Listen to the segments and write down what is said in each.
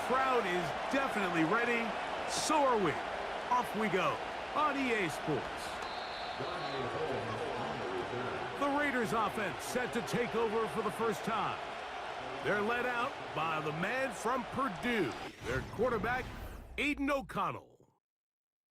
crowd is definitely ready. So are we. Off we go on EA Sports. The Raiders offense set to take over for the first time. They're led out by the man from Purdue, their quarterback, Aiden O'Connell.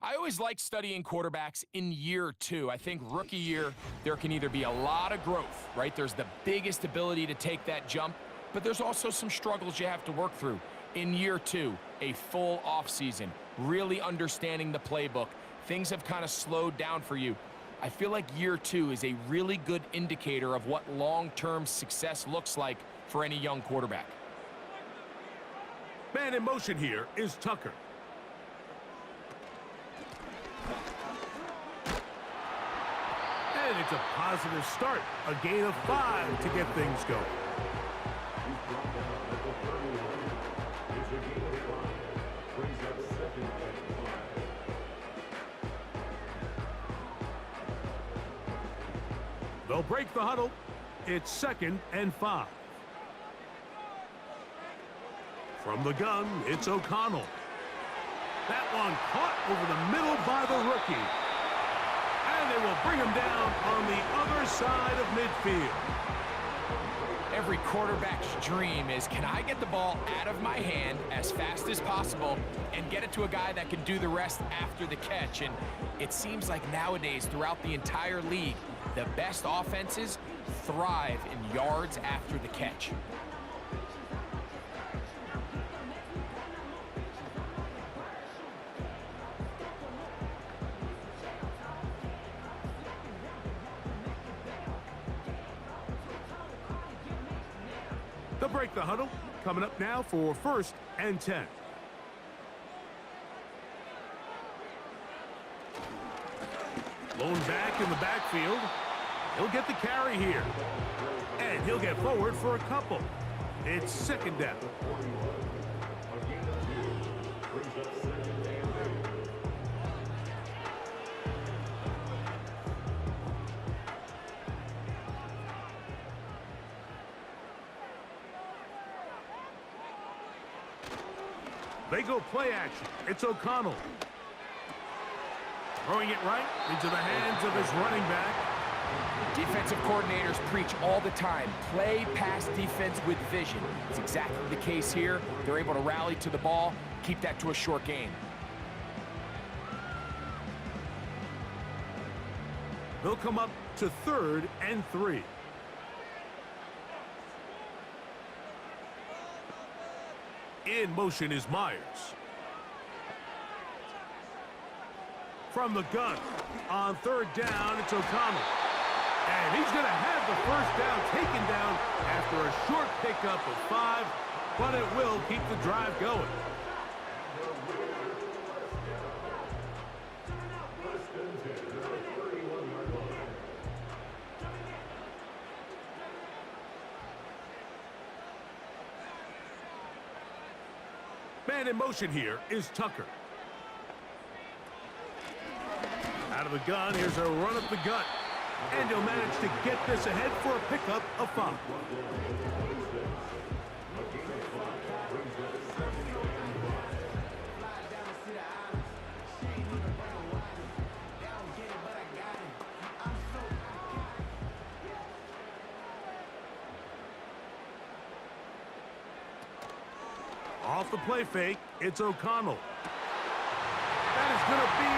I always like studying quarterbacks in year two. I think rookie year, there can either be a lot of growth, right? There's the biggest ability to take that jump, but there's also some struggles you have to work through. In year two, a full offseason, really understanding the playbook. Things have kind of slowed down for you. I feel like year two is a really good indicator of what long-term success looks like for any young quarterback. Man in motion here is Tucker. And it's a positive start. A gain of 5 to get things going. They'll break the huddle. It's 2nd and 5. From the gun, it's O'Connell. That one caught over the middle by the rookie. And they will bring him down on the other side of midfield. Every quarterback's dream is, can I get the ball out of my hand as fast as possible and get it to a guy that can do the rest after the catch? And it seems like nowadays, throughout the entire league, the best offenses thrive in yards after the catch. They'll break the huddle. Coming up now for 1st and 10. Lone back in the backfield. He'll get the carry here. And he'll get forward for a couple. It's 2nd down. They go play action. It's O'Connell. Throwing it right into the hands of his running back. Defensive coordinators preach all the time, play pass defense with vision. It's exactly the case here. They're able to rally to the ball, keep that to a short game. They'll come up to 3rd and 3. In motion is Myers. From the gun, on 3rd down, it's O'Connell. And he's going to have the 1st down taken down after a short pickup of 5, but it will keep the drive going. Man in motion here is Tucker. Out of the gun, here's a run up the gut. And he'll manage to get this ahead for a pickup of 5. Off the play fake, it's O'Connell. That is going to be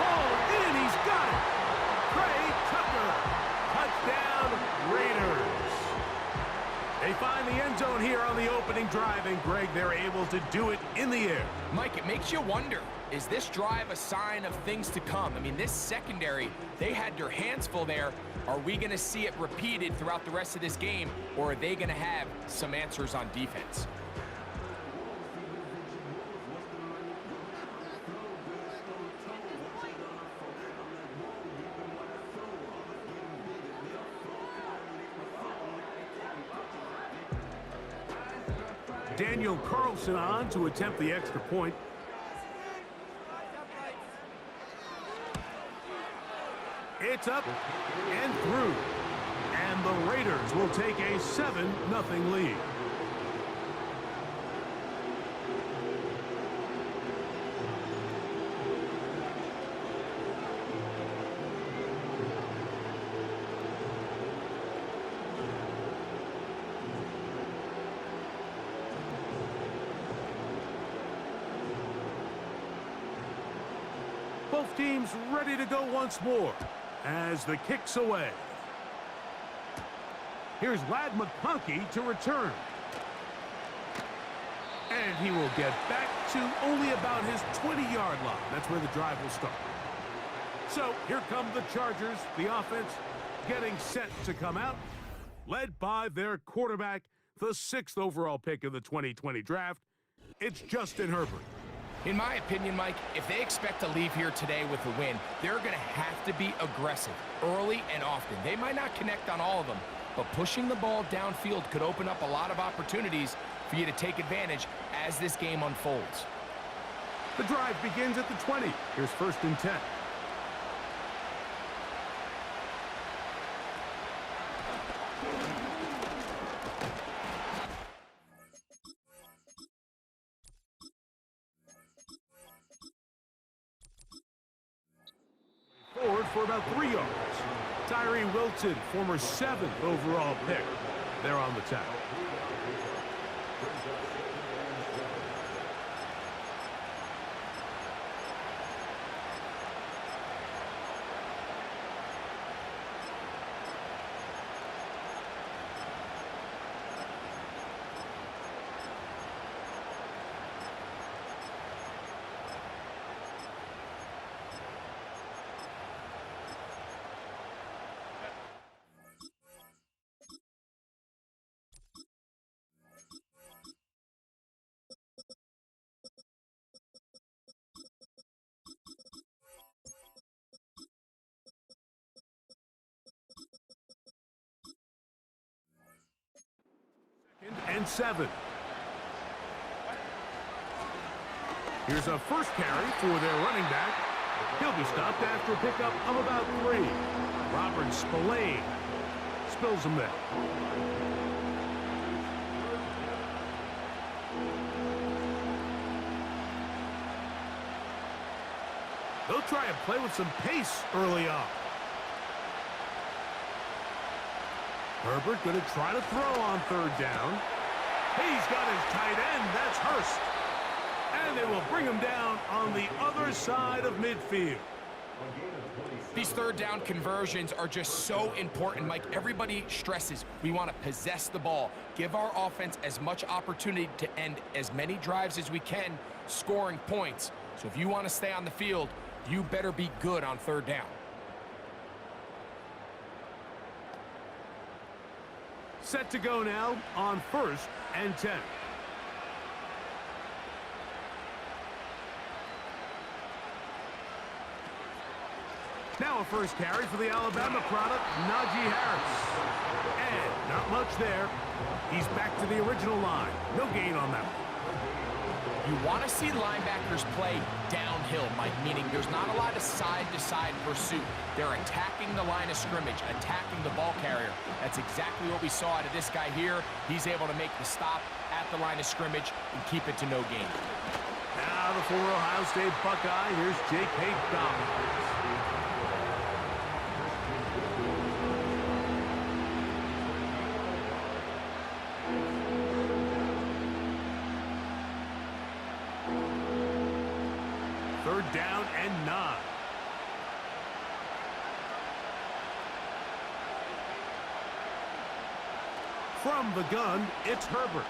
hauled in. He's got it. Trey Tucker. Touchdown, Raiders. They find the end zone here on the opening drive, and Greg, they're able to do it in the air. Mike, it makes you wonder, is this drive a sign of things to come? I mean, this secondary, they had their hands full there. Are we going to see it repeated throughout the rest of this game, or are they going to have some answers on defense? Daniel Carlson on to attempt the extra point. It's up and through. And the Raiders will take a 7-0 lead. Both teams ready to go once more as the kick's away. Here's Lad McConkey to return. And he will get back to only about his 20-yard line. That's where the drive will start. So here come the Chargers, the offense getting set to come out, led by their quarterback, the 6th overall pick of the 2020 draft. It's Justin Herbert. In my opinion, Mike, if they expect to leave here today with a win, they're going to have to be aggressive early and often. They might not connect on all of them, but pushing the ball downfield could open up a lot of opportunities for you to take advantage as this game unfolds. The drive begins at the 20. Here's 1st and 10. Forward for about 3 yards. Tyree Wilson, former 7th overall pick. They're on the tackle. And 7. Here's a first carry for their running back. He'll be stopped after a pickup of about 3. Robert Spillane spills him there. They'll try and play with some pace early on. Herbert going to try to throw on 3rd down. He's got his tight end. That's Hurst. And they will bring him down on the other side of midfield. These 3rd down conversions are just so important, Mike. Everybody stresses we want to possess the ball, give our offense as much opportunity to end as many drives as we can, scoring points. So if you want to stay on the field, you better be good on 3rd down. Set to go now on 1st and 10. Now a first carry for the Alabama product, Najee Harris. And not much there. He's back to the original line. No gain on that one. You want to see linebackers play downhill, Mike, meaning there's not a lot of side-to-side pursuit. They're attacking the line of scrimmage, attacking the ball carrier. That's exactly what we saw out of this guy here. He's able to make the stop at the line of scrimmage and keep it to no gain. Now the former Ohio State Buckeye, here's J.K. Dobbins. Third down and 9. From the gun, it's Herbert.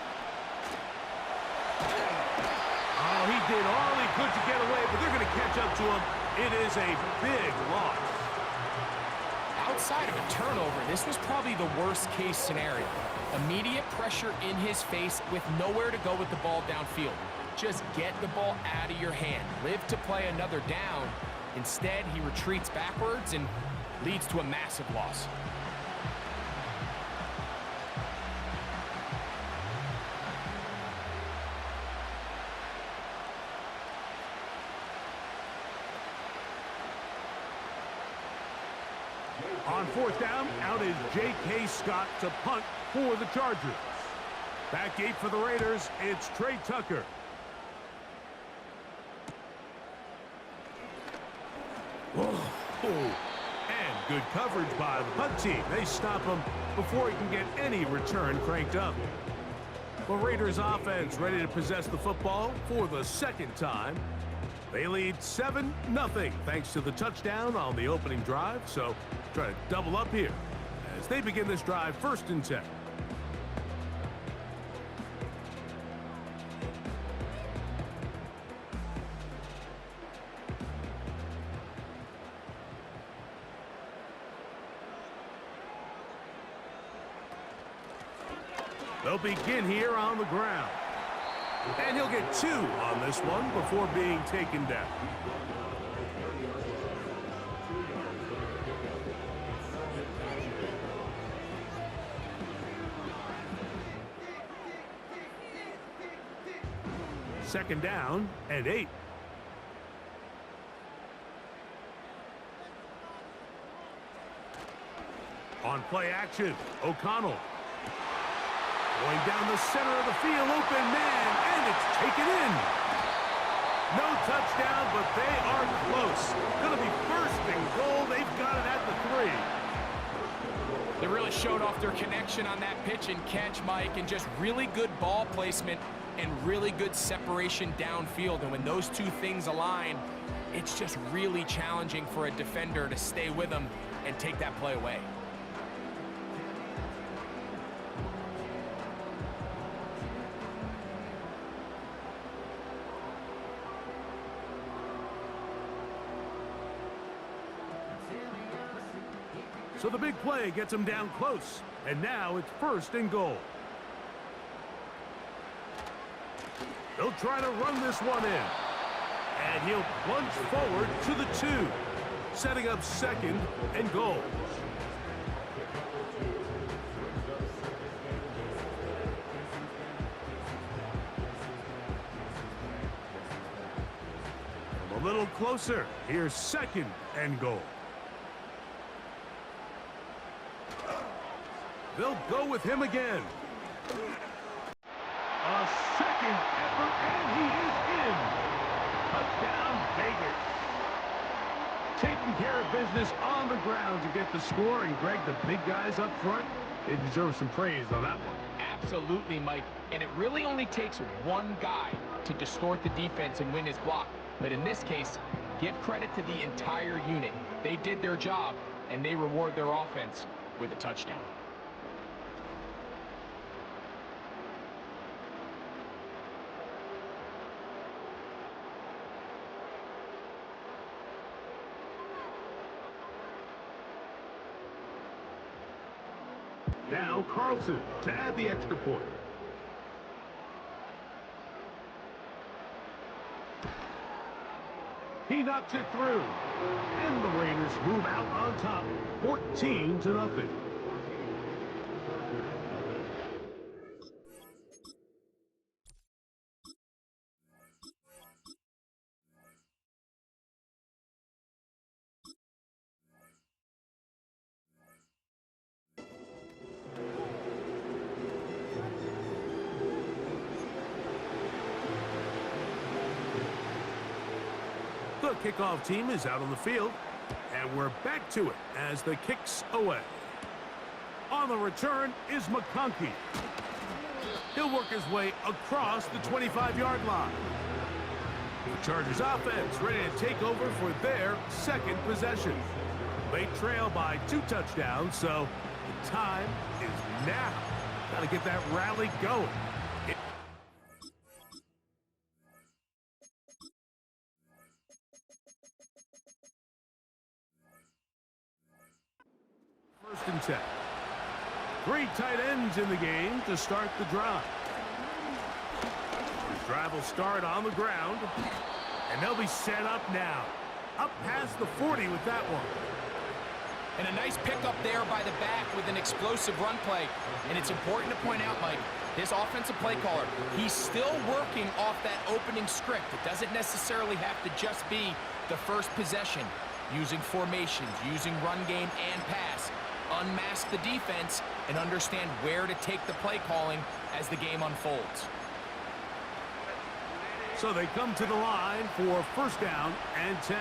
Oh, he did all he could to get away, but they're going to catch up to him. It is a big loss. Outside of a turnover, this was probably the worst-case scenario. Immediate pressure in his face with nowhere to go with the ball downfield. Just get the ball out of your hand. Live to play another down. Instead, he retreats backwards and leads to a massive loss. On 4th down, out is J.K. Scott to punt for the Chargers. Back 8 for the Raiders, it's Trey Tucker. And good coverage by the punt team. They stop him before he can get any return cranked up. The Raiders offense ready to possess the football for the 2nd time. They lead 7-0 thanks to the touchdown on the opening drive, so try to double up here as they begin this drive 1st and 10. They'll begin here on the ground. And he'll get 2 on this one before being taken down. Second down and 8. On play action, O'Connell. Going down the center of the field, open man, and it's taken in. No touchdown, but they are close. Going to be 1st and goal. They've got it at the 3. They really showed off their connection on that pitch and catch, Mike, and just really good ball placement and really good separation downfield. And when those two things align, it's just really challenging for a defender to stay with them and take that play away. So the big play gets him down close. And now it's 1st and goal. They'll try to run this one in. And he'll plunge forward to the 2. Setting up 2nd and goal. From a little closer. Here's 2nd and goal. They'll go with him again. A 2nd effort, and he is in. Touchdown, Vegas. Taking care of business on the ground to get the score. And, Greg, the big guys up front, they deserve some praise on that one. Absolutely, Mike. And it really only takes one guy to distort the defense and win his block. But in this case, give credit to the entire unit. They did their job, and they reward their offense with a touchdown. Now Carlson to add the extra point. He knocks it through. And the Raiders move out on top, 14-0. The kickoff team is out on the field, and we're back to it as the kick's away. On the return is McConkey. He'll work his way across the 25-yard line. The Chargers offense ready to take over for their 2nd possession. They trail by 2 touchdowns, so the time is now. Got to get that rally going. First and 10. 3 tight ends in the game to start the drive. The drive will start on the ground, and they'll be set up now. Up past the 40 with that one. And a nice pickup there by the back with an explosive run play. And it's important to point out, Mike, this offensive play caller, he's still working off that opening script. It doesn't necessarily have to just be the first possession. Using formations, using run game and pass. Unmask the defense and understand where to take the play calling as the game unfolds. So they come to the line for 1st down and 10.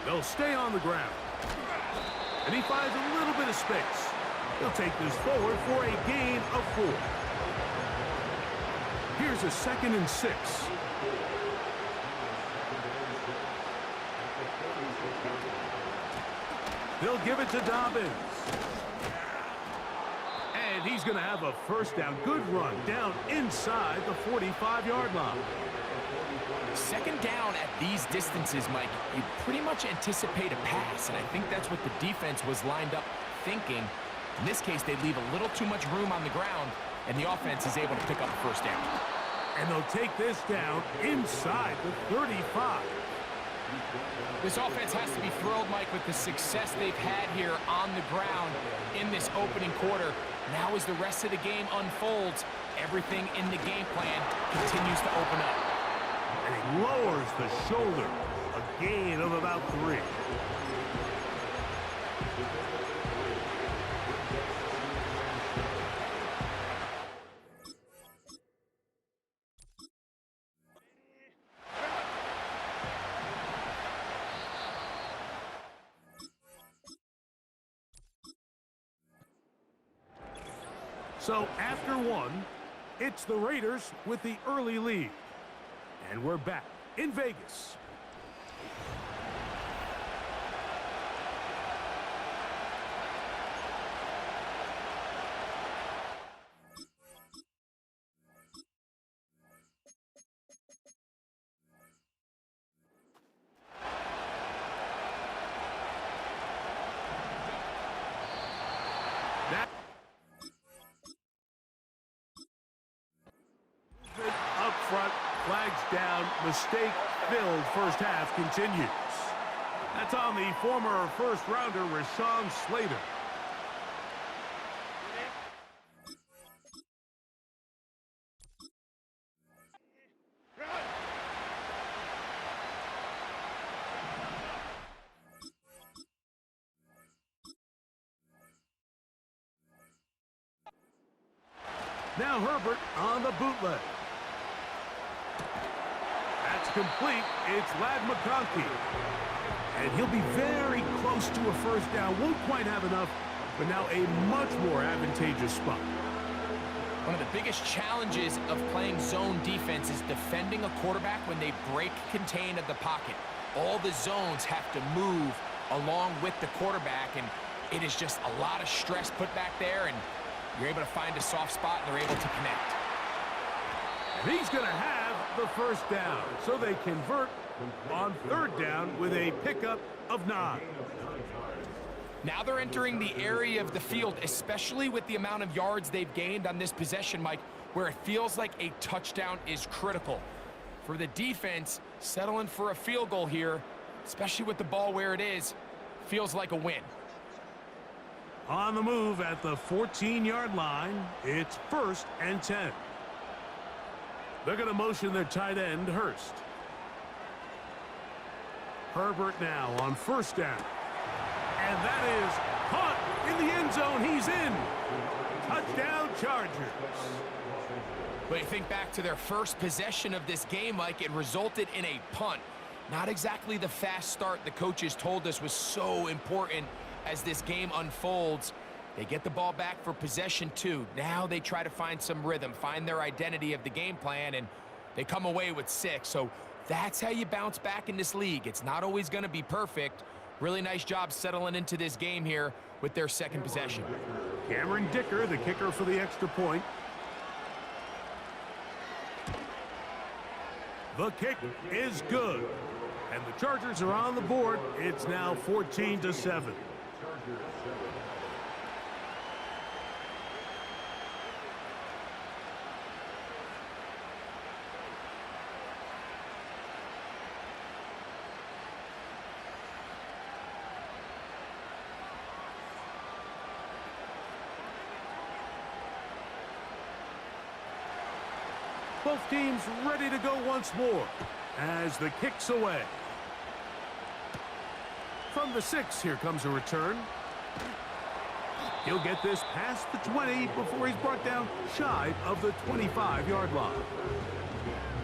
They'll stay on the ground. And he finds a little bit of space. He'll take this forward for a gain of 4. Here's a 2nd and 6. They'll give it to Dobbins. And he's going to have a first down. Good run down inside the 45-yard line. 2nd down at these distances, Mike, you pretty much anticipate a pass, and I think that's what the defense was lined up thinking. In this case, they leave a little too much room on the ground, and the offense is able to pick up a first down. And they'll take this down inside the 35. This offense has to be thrilled, Mike, with the success they've had here on the ground in this opening quarter. Now as the rest of the game unfolds, everything in the game plan continues to open up. And he lowers the shoulder. A gain of about 3. So after 1, it's the Raiders with the early lead. And we're back in Vegas. Up front, flags down, mistake-filled first half continues. That's on the former first-rounder, Rashawn Slater. Now Herbert on the bootleg. That's complete. It's Lad McConkey. And he'll be very close to a first down. Won't quite have enough, but now a much more advantageous spot. One of the biggest challenges of playing zone defense is defending a quarterback when they break contain of the pocket. All the zones have to move along with the quarterback, and it is just a lot of stress put back there, and you're able to find a soft spot, and they're able to connect. And he's going to have the first down. So they convert on 3rd down with a pickup of 9. Now they're entering the area of the field, especially with the amount of yards they've gained on this possession, Mike, where it feels like a touchdown is critical. For the defense, settling for a field goal here, especially with the ball where it is, feels like a win. On the move at the 14-yard line, it's 1st and 10. They're going to motion their tight end, Hurst. Herbert now on 1st down. And that is caught in the end zone. He's in. Touchdown, Chargers. But you think back to their first possession of this game, Mike, it resulted in a punt. Not exactly the fast start the coaches told us was so important as this game unfolds. They get the ball back for possession 2. Now they try to find some rhythm, find their identity of the game plan, and they come away with 6. So that's how you bounce back in this league. It's not always going to be perfect. Really nice job settling into this game here with their 2nd possession. Cameron Dicker, the kicker for the extra point. The kick is good. And the Chargers are on the board. It's now 14-7. Both teams ready to go once more as the kick's away. From the 6, here comes a return. He'll get this past the 20 before he's brought down shy of the 25-yard line.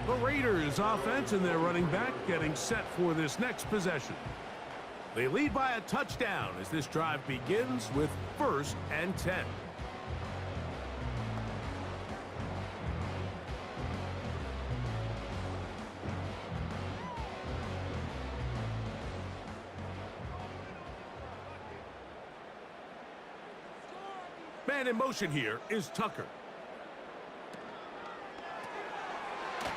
The Raiders offense and their running back getting set for this next possession. They lead by a touchdown as this drive begins with 1st and 10. Man in motion here is Tucker.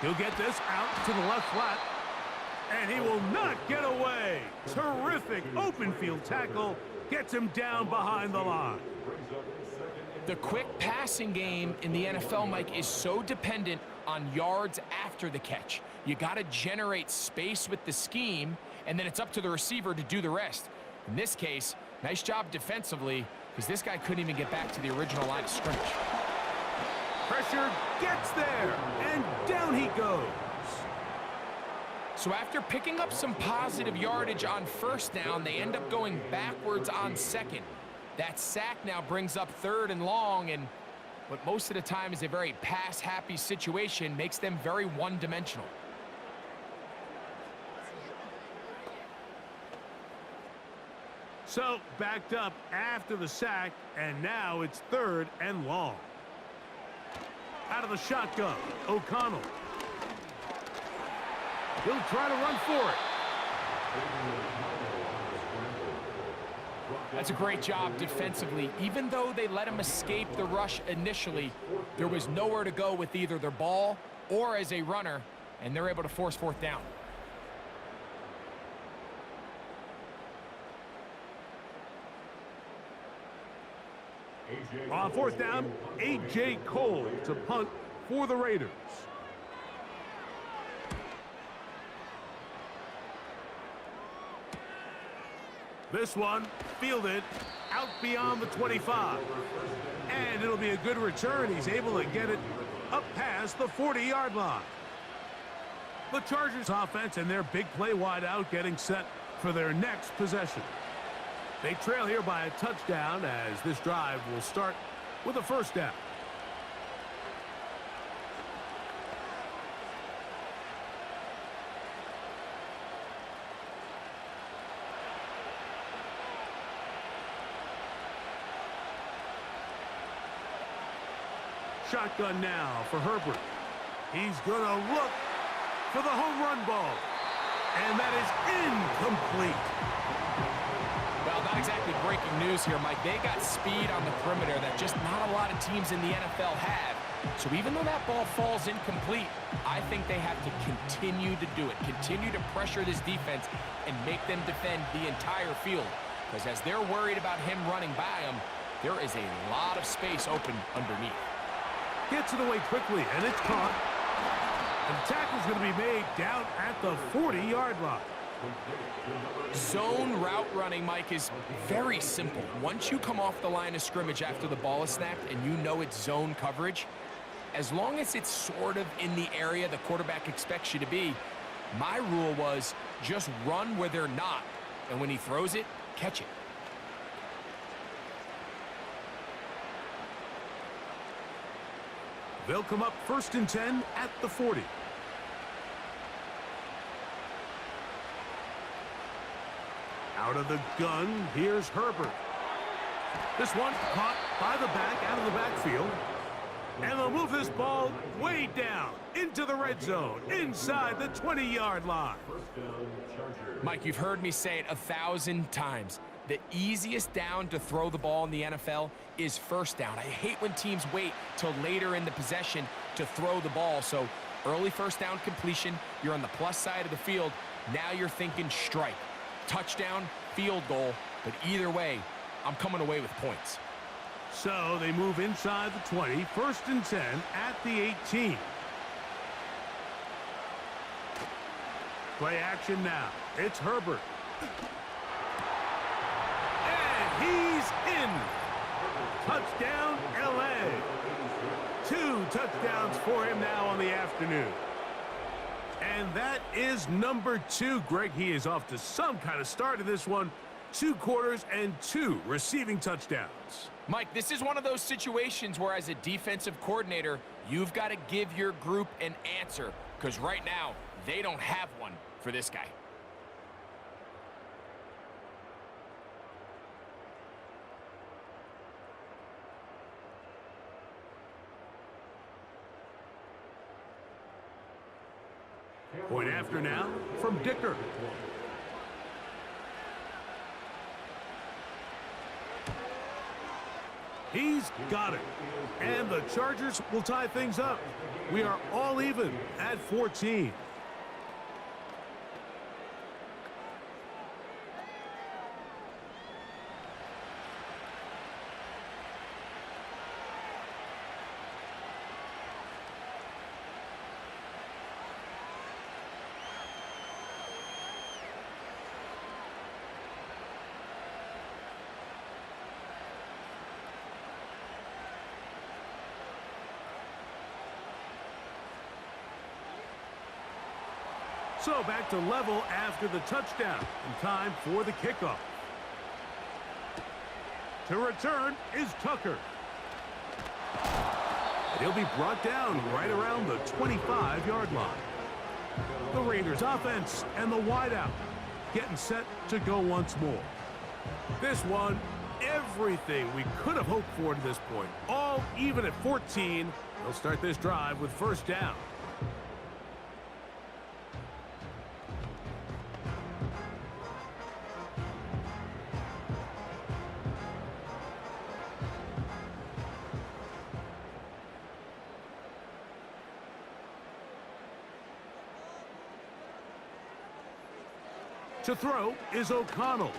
He'll get this out to the left flat. And he will not get away. Terrific open field tackle. Gets him down behind the line. The quick passing game in the NFL, Mike, is so dependent on yards after the catch. You got to generate space with the scheme, and then it's up to the receiver to do the rest. In this case, nice job defensively, because this guy couldn't even get back to the original line of scrimmage. Pressure gets there, and down he goes. So after picking up some positive yardage on first down, they end up going backwards on second. That sack now brings up 3rd and long, and what most of the time is a very pass-happy situation makes them very one-dimensional. So backed up after the sack, and now it's 3rd and long. Out of the shotgun, O'Connell. He'll try to run for it. That's a great job defensively. Even though they let him escape the rush initially, there was nowhere to go with either their ball or as a runner, and they're able to force 4th down. On 4th down, A.J. Cole to punt for the Raiders. This one fielded out beyond the 25. And it'll be a good return. He's able to get it up past the 40-yard line. The Chargers offense and their big play wide out getting set for their next possession. They trail here by a touchdown as this drive will start with a 1st down. Shotgun now for Herbert. He's going to look for the home run ball. And that is incomplete. Well, not exactly breaking news here, Mike. They got speed on the perimeter that just not a lot of teams in the NFL have. So even though that ball falls incomplete, I think they have to continue to do it. Continue to pressure this defense and make them defend the entire field. Because as they're worried about him running by them, there is a lot of space open underneath. Gets it away quickly, and it's caught. And the tackle's going to be made down at the 40-yard line. Zone route running, Mike, is very simple. Once you come off the line of scrimmage after the ball is snapped and you know it's zone coverage, as long as it's sort of in the area the quarterback expects you to be, my rule was just run where they're not. And when he throws it, catch it. They'll come up 1st and 10 at the 40. Out of the gun, here's Herbert. This one caught by the back, out of the backfield. And they'll move this ball way down into the red zone, inside the 20-yard line. Mike, you've heard me say it 1,000 times. The easiest down to throw the ball in the NFL is 1st down. I hate when teams wait till later in the possession to throw the ball. So early 1st down completion, you're on the plus side of the field. Now you're thinking strike. Touchdown, field goal, but either way, I'm coming away with points. So they move inside the 20, 1st and 10 at the 18. Play action now. It's Herbert. He's in. Touchdown, L.A. 2 touchdowns for him now on the afternoon. And that is number 2. Greg, he is off to some kind of start in this one. 2 quarters and 2 receiving touchdowns. Mike, this is one of those situations where as a defensive coordinator, you've got to give your group an answer. Because right now, they don't have one for this guy. Point after now from Dicker. He's got it. And the Chargers will tie things up. We are all even at 14. So back to level after the touchdown. And time for the kickoff. To return is Tucker. And he'll be brought down right around the 25-yard line. The Raiders offense and the wideout getting set to go once more. This one, everything we could have hoped for to this point. All even at 14. They'll start this drive with first down. To throw is O'Connell.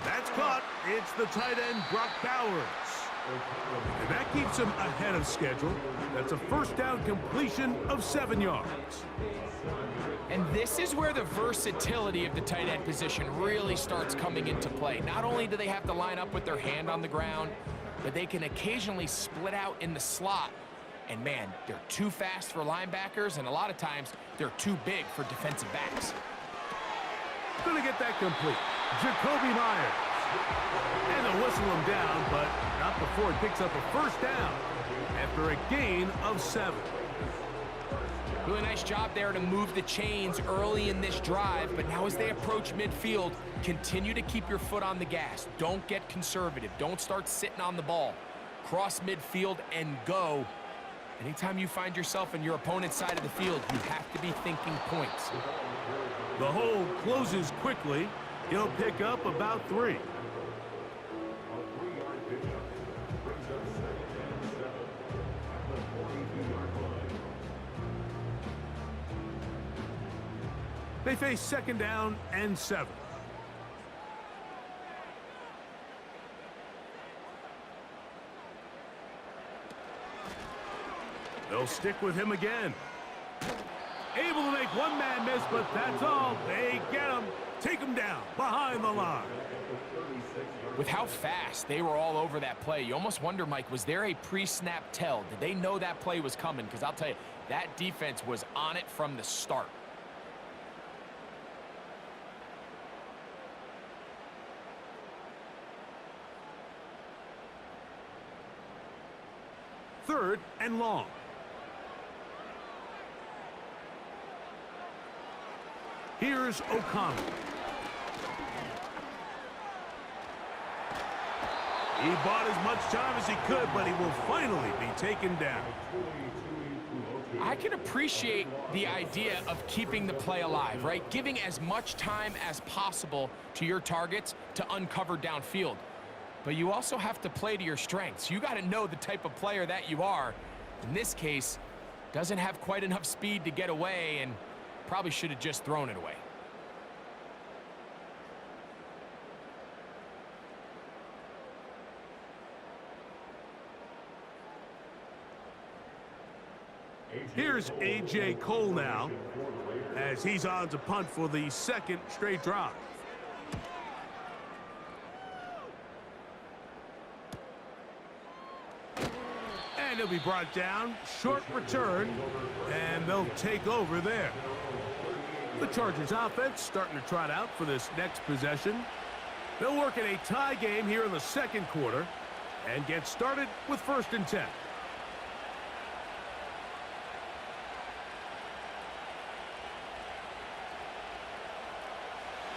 That's caught. It's the tight end, Brock Bowers. And that keeps him ahead of schedule. That's a first down completion of 7 yards. And this is where the versatility of the tight end position really starts coming into play. Not only do they have to line up with their hand on the ground, but they can occasionally split out in the slot. And man, they're too fast for linebackers, and a lot of times they're too big for defensive backs. Gonna get that complete. Jacoby Myers. And they'll whistle him down, but not before he picks up a first down after a gain of 7. Really nice job there to move the chains early in this drive, but now as they approach midfield, continue to keep your foot on the gas. Don't get conservative. Don't start sitting on the ball. Cross midfield and go. Anytime you find yourself in your opponent's side of the field, you have to be thinking points. The hole closes quickly. He'll pick up about 3. They face second down and 7. They'll stick with him again. Able to make one man miss, but that's all. They get him. Take him down behind the line. With how fast they were all over that play, you almost wonder, Mike, was there a pre-snap tell? Did they know that play was coming? Because I'll tell you, that defense was on it from the start. Third and long. Here's O'Connell. He bought as much time as he could, but he will finally be taken down. I can appreciate the idea of keeping the play alive, right? Giving as much time as possible to your targets to uncover downfield. But you also have to play to your strengths. You got to know the type of player that you are. In this case, doesn't have quite enough speed to get away and probably should have just thrown it away. Here's A.J. Cole now, as he's on to punt for the second straight drive. And he'll be brought down, short return, and they'll take over there. The Chargers offense starting to trot out for this next possession. They'll work in a tie game here in the second quarter and get started with 1st and 10.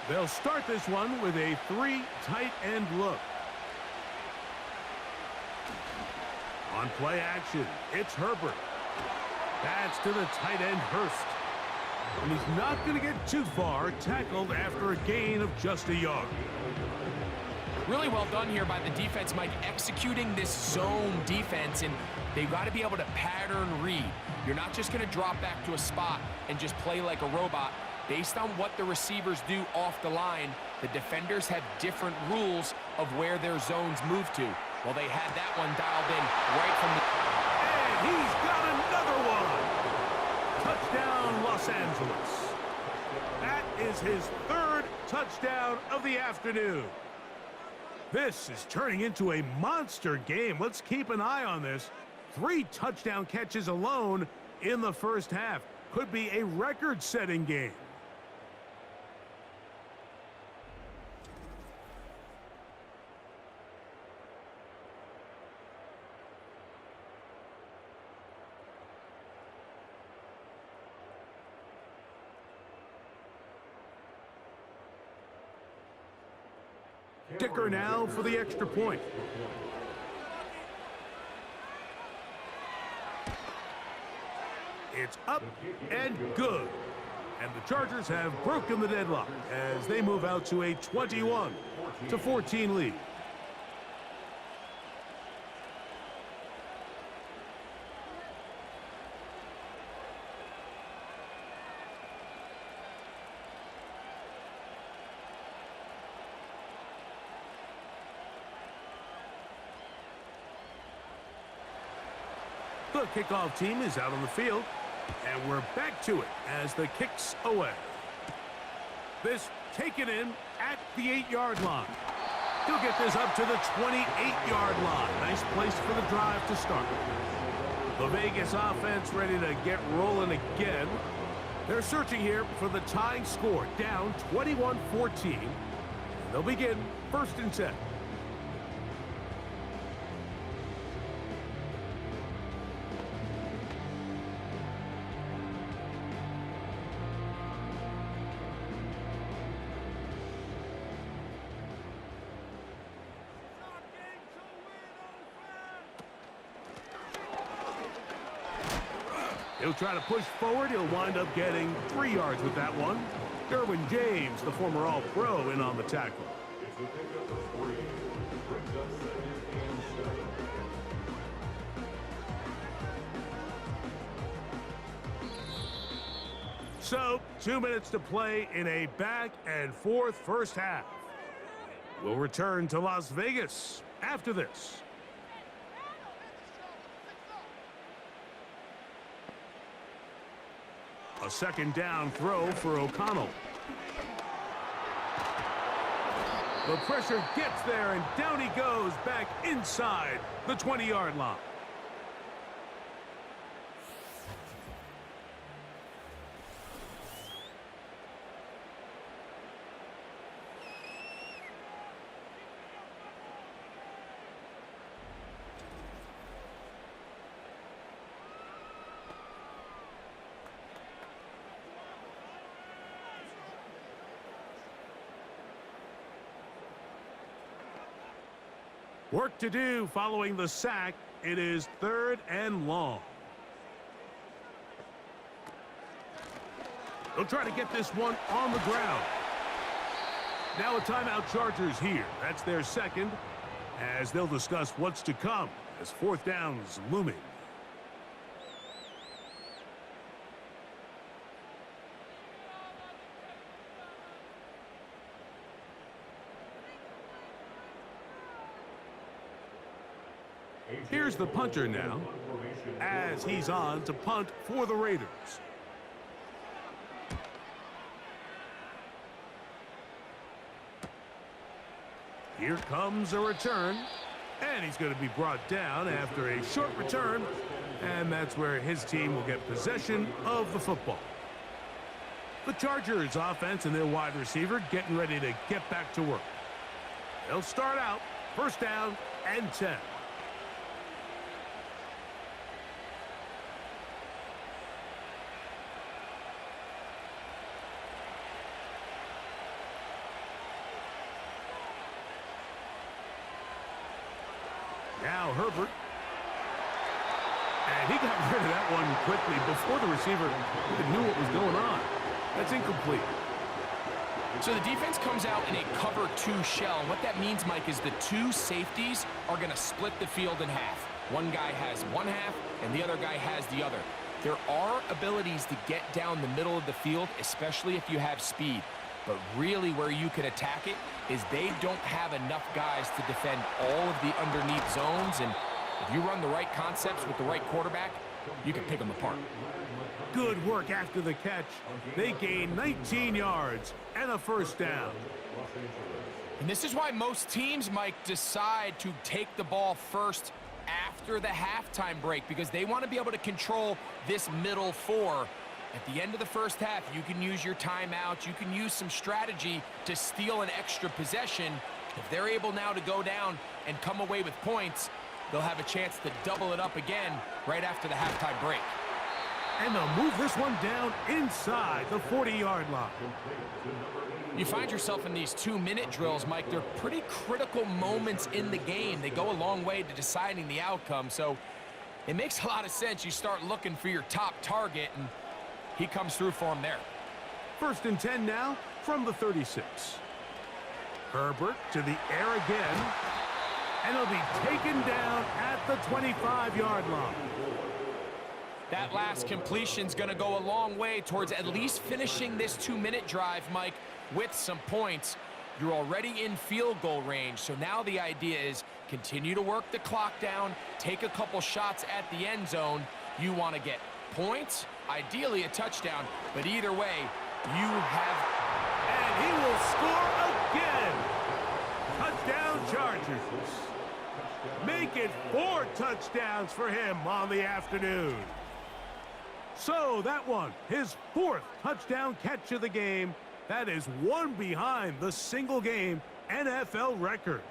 They'll start this one with a 3 tight end look. On play action, it's Herbert. That's to the tight end, Hurst. And he's not going to get too far, tackled after a gain of just a yard. Really well done here by the defense, Mike, executing this zone defense, and they've got to be able to pattern read. You're not just going to drop back to a spot and just play like a robot. Based on what the receivers do off the line, the defenders have different rules of where their zones move to. Well, they had that one dialed in right from the... And he's got another one! Touchdown, Los Angeles. That is his third touchdown of the afternoon. This is turning into a monster game. Let's keep an eye on this. 3 touchdown catches alone in the first half. Could be a record-setting game. Kicker now for the extra point. It's up and good. And the Chargers have broken the deadlock as they move out to a 21-14 lead. The kickoff team is out on the field, and we're back to it as the kick's away. This taken in at the 8-yard line. He'll get this up to the 28-yard line. Nice place for the drive to start. The Vegas offense ready to get rolling again. They're searching here for the tying score, down 21-14. They'll begin 1st and 10. He'll try to push forward. He'll wind up getting 3 yards with that one. Derwin James, the former All-Pro, in on the tackle. So, 2 minutes to play in a back-and-forth first half. We'll return to Las Vegas after this. A 2nd down throw for O'Connell. The pressure gets there, and down he goes back inside the 20-yard line. Work to do following the sack. It is 3rd and long. They'll try to get this one on the ground. Now a timeout, Chargers here. That's their 2nd, as they'll discuss what's to come as 4th down is looming. Here's the punter now, as he's on to punt for the Raiders. Here comes a return, and he's going to be brought down after a short return, and that's where his team will get possession of the football. The Chargers offense and their wide receiver getting ready to get back to work. They'll start out 1st down and 10. Now Herbert. And he got rid of that one quickly before the receiver even knew what was going on. That's incomplete. So the defense comes out in a cover 2 shell. And what that means, Mike, is the 2 safeties are going to split the field in half. One guy has one half, and the other guy has the other. There are abilities to get down the middle of the field, especially if you have speed. But really where you can attack it is they don't have enough guys to defend all of the underneath zones. And if you run the right concepts with the right quarterback, you can pick them apart. Good work after the catch. They gain 19 yards and a first down. And this is why most teams, Mike, decide to take the ball first after the halftime break, because they want to be able to control this middle 4. At the end of the first half, you can use your timeout. You can use some strategy to steal an extra possession. If they're able now to go down and come away with points, they'll have a chance to double it up again right after the halftime break. And they'll move this one down inside the 40-yard line. You find yourself in these 2-minute drills, Mike. They're pretty critical moments in the game. They go a long way to deciding the outcome. So it makes a lot of sense. You start looking for your top target, and he comes through for him there. 1st and 10 now from the 36. Herbert to the air again. And he'll be taken down at the 25-yard line. That last completion's going to go a long way towards at least finishing this 2-minute drive, Mike, with some points. You're already in field goal range, so now the idea is continue to work the clock down, take a couple shots at the end zone. You want to get points, ideally a touchdown, but either way, you have... And he will score again. Touchdown Chargers. Make it 4 touchdowns for him on the afternoon. So that one, his 4th touchdown catch of the game. That is one behind the single-game NFL record.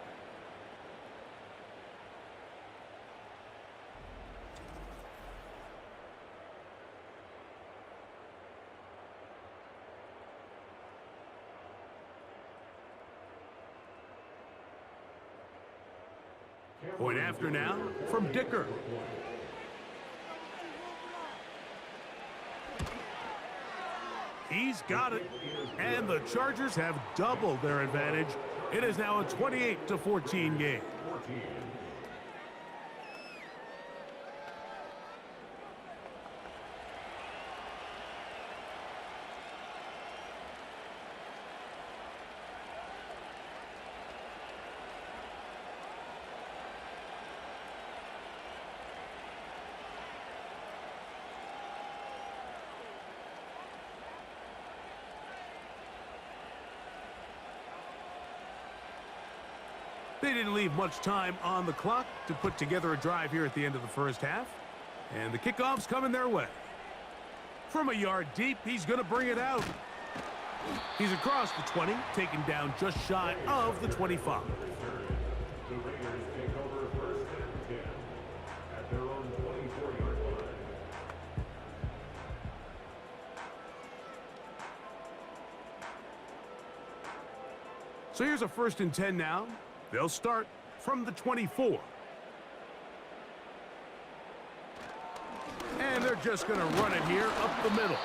Point after now from Dicker. He's got it, and the Chargers have doubled their advantage. It is now a 28-14 game. They didn't leave much time on the clock to put together a drive here at the end of the first half. And the kickoff's coming their way. From a yard deep, he's going to bring it out. He's across the 20, taken down just shy of the 25. The Raiders take over 1st and 10 at their own 24-yard line. So here's a 1st and 10 now. They'll start from the 24. And they're just going to run it here up the middle.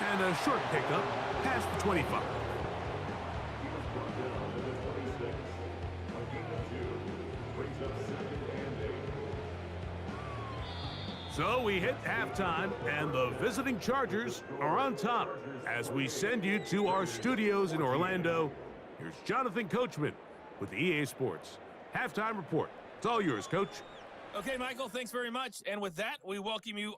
And a short pickup past the 25. So we hit halftime, and the visiting Chargers are on top. As we send you to our studios in Orlando, here's Jonathan Coachman with the EA Sports Halftime Report. It's all yours, Coach. Okay, Michael, thanks very much. And with that, we welcome you